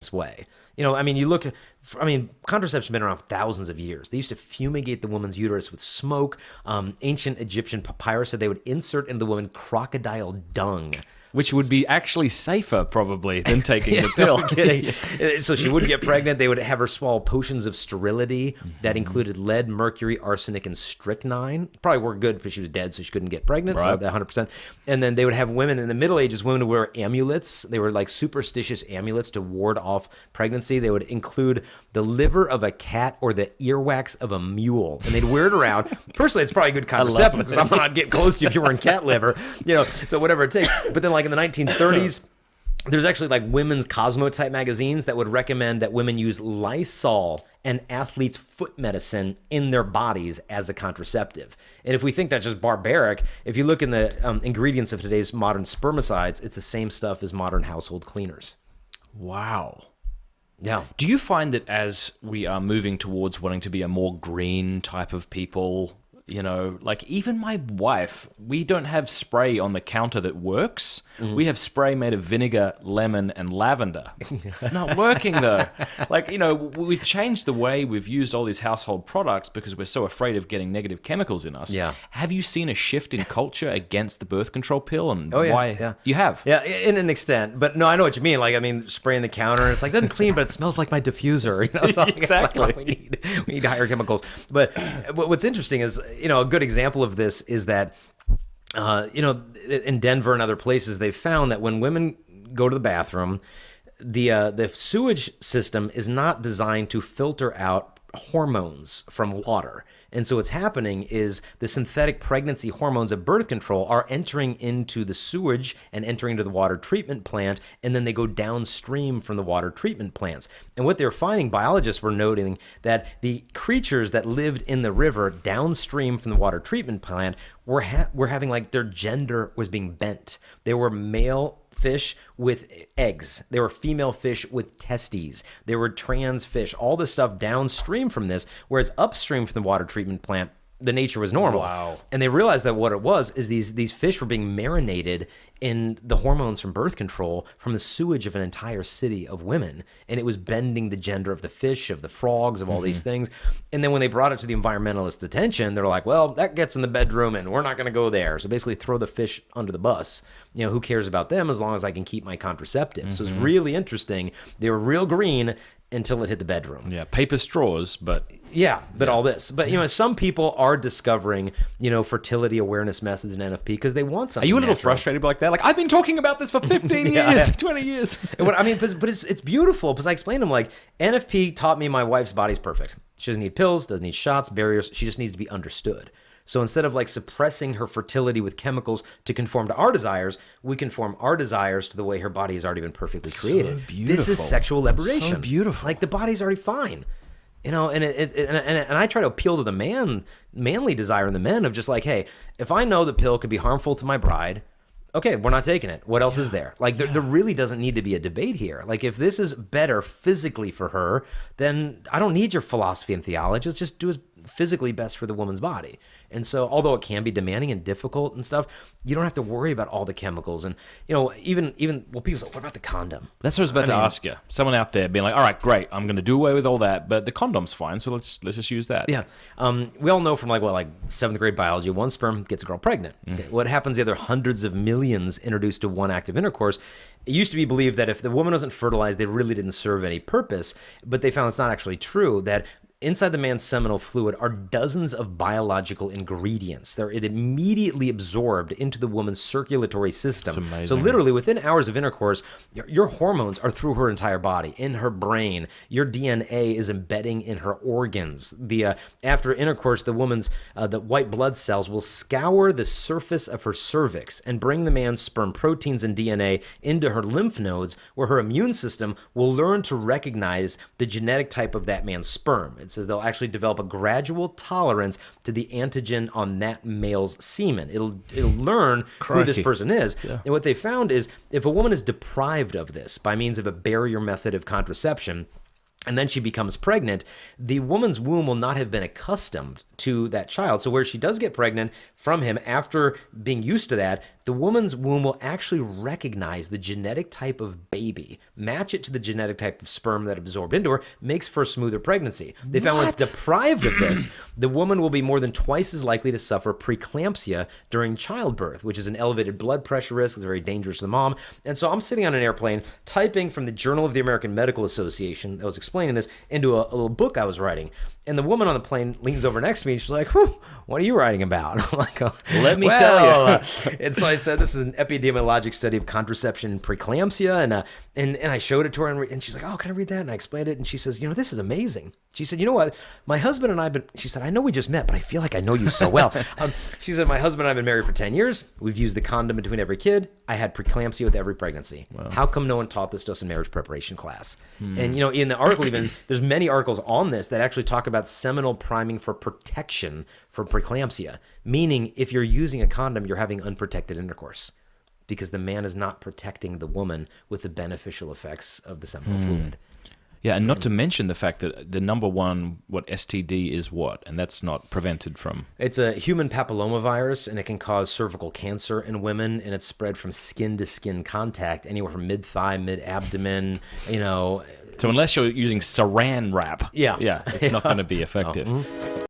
this way. I mean, contraception's been around for thousands of years. They used to fumigate the woman's uterus with smoke. Ancient Egyptian papyrus said they would insert in the woman crocodile dung. Which would be actually safer, probably, than taking the pill. No kidding. So she wouldn't get pregnant. They would have her swallow potions of sterility that included lead, mercury, arsenic, and strychnine. Probably worked good because she was dead, so she couldn't get pregnant, so 100%. And then they would have women, in the Middle Ages, women would wear amulets. They were like superstitious amulets to ward off pregnancy. They would include the liver of a cat or the earwax of a mule. And they'd wear it around. Personally, it's probably a good contraceptive because I'm not getting close to you if you're wearing cat liver. So whatever it takes. But then like in the 1930s, there's actually like women's Cosmo type magazines that would recommend that women use Lysol and athlete's foot medicine in their bodies as a contraceptive. And if we think that's just barbaric, if you look in the ingredients of today's modern spermicides, it's the same stuff as modern household cleaners. Wow. Yeah. Do you find that as we are moving towards wanting to be a more green type of people, like even my wife, we don't have spray on the counter that works. Mm-hmm. We have spray made of vinegar, lemon, and lavender. It's not working though. We've changed the way we've used all these household products because we're so afraid of getting negative chemicals in us. Yeah. Have you seen a shift in culture against the birth control pill and why? Yeah. You have? Yeah, in an extent. But no, I know what you mean. Spraying the counter, and it's like, doesn't clean, but it smells like my diffuser. Exactly. We need higher chemicals. But what's interesting is, a good example of this is that, in Denver and other places, they've found that when women go to the bathroom, the sewage system is not designed to filter out hormones from water. And so what's happening is the synthetic pregnancy hormones of birth control are entering into the sewage and entering into the water treatment plant, and then they go downstream from the water treatment plants. And what they're finding, biologists were noting that the creatures that lived in the river downstream from the water treatment plant were having like their gender was being bent. They were male fish with eggs. They were female fish with testes. They were trans fish. All this stuff downstream from this, whereas upstream from the water treatment plant, the nature was normal. Wow. And they realized that what it was is these fish were being marinated in the hormones from birth control from the sewage of an entire city of women. And it was bending the gender of the fish, of the frogs, of all these things. And then when they brought it to the environmentalists' attention, they're like, well, that gets in the bedroom and we're not going to go there. So basically throw the fish under the bus. Who cares about them as long as I can keep my contraceptive? So it's really interesting. They were real green until it hit the bedroom. Yeah, paper straws, but... Yeah, but all this. But, some people are discovering, fertility awareness methods in NFP because they want something. Are you a little natural. frustrated like that? Like, I've been talking about this for 15 years, 20 years. But it's beautiful because I explained to them, like, NFP taught me my wife's body's perfect. She doesn't need pills, doesn't need shots, barriers. She just needs to be understood. So instead of like suppressing her fertility with chemicals to conform to our desires, we conform our desires to the way her body has already been perfectly created. So beautiful. This is sexual liberation. So beautiful. Like the body's already fine. And I try to appeal to the manly desire in the men of just like, hey, if I know the pill could be harmful to my bride, okay, we're not taking it. What else is there? Like, there really doesn't need to be a debate here. Like, if this is better physically for her, then I don't need your philosophy and theology. Let's just do what's physically best for the woman's body. And so, although it can be demanding and difficult and stuff, you don't have to worry about all the chemicals. And, even people say, what about the condom? That's what I was about to ask you. Someone out there being like, all right, great, I'm going to do away with all that, but the condom's fine, so let's just use that. Yeah. We all know from seventh grade biology, one sperm gets a girl pregnant. Okay. What happens the other hundreds of millions introduced to one act of intercourse? It used to be believed that if the woman wasn't fertilized, they really didn't serve any purpose, but they found it's not actually true, that inside the man's seminal fluid are dozens of biological ingredients. They're immediately absorbed into the woman's circulatory system. That's amazing. So literally within hours of intercourse, your hormones are through her entire body, in her brain. Your DNA is embedding in her organs. After intercourse, the woman's the white blood cells will scour the surface of her cervix and bring the man's sperm proteins and DNA into her lymph nodes, where her immune system will learn to recognize the genetic type of that man's sperm. It says they'll actually develop a gradual tolerance to the antigen on that male's semen. It'll learn who this person is. Yeah. And what they found is if a woman is deprived of this by means of a barrier method of contraception, and then she becomes pregnant, the woman's womb will not have been accustomed to that child. So where she does get pregnant from him, after being used to that, the woman's womb will actually recognize the genetic type of baby, match it to the genetic type of sperm that absorbed into her, makes for a smoother pregnancy. They found when it's deprived of this, the woman will be more than twice as likely to suffer preeclampsia during childbirth, which is an elevated blood pressure risk. It's very dangerous to the mom. And so I'm sitting on an airplane typing from the Journal of the American Medical Association that was explaining this into a little book I was writing. And the woman on the plane leans over next to me and she's like, what are you writing about? I'm like, let me tell you. And so I said, this is an epidemiologic study of contraception and preeclampsia. And I showed it to her, and she's like, oh, can I read that? And I explained it. And she says, this is amazing. She said, you know what? My husband and I have been, she said, I know we just met, but I feel like I know you so well. She said, my husband and I have been married for 10 years. We've used the condom between every kid. I had preeclampsia with every pregnancy. Wow. How come no one taught this to us in marriage preparation class? And, in the article even, there's many articles on this that actually talk about seminal priming for protection for preeclampsia, meaning if you're using a condom, you're having unprotected intercourse because the man is not protecting the woman with the beneficial effects of the seminal fluid. Yeah, and not to mention the fact that the number one, STD is what? And that's not prevented from... It's a human papillomavirus, and it can cause cervical cancer in women, and it's spread from skin-to-skin contact, anywhere from mid-thigh, mid-abdomen, So unless you're using saran wrap, it's not going to be effective.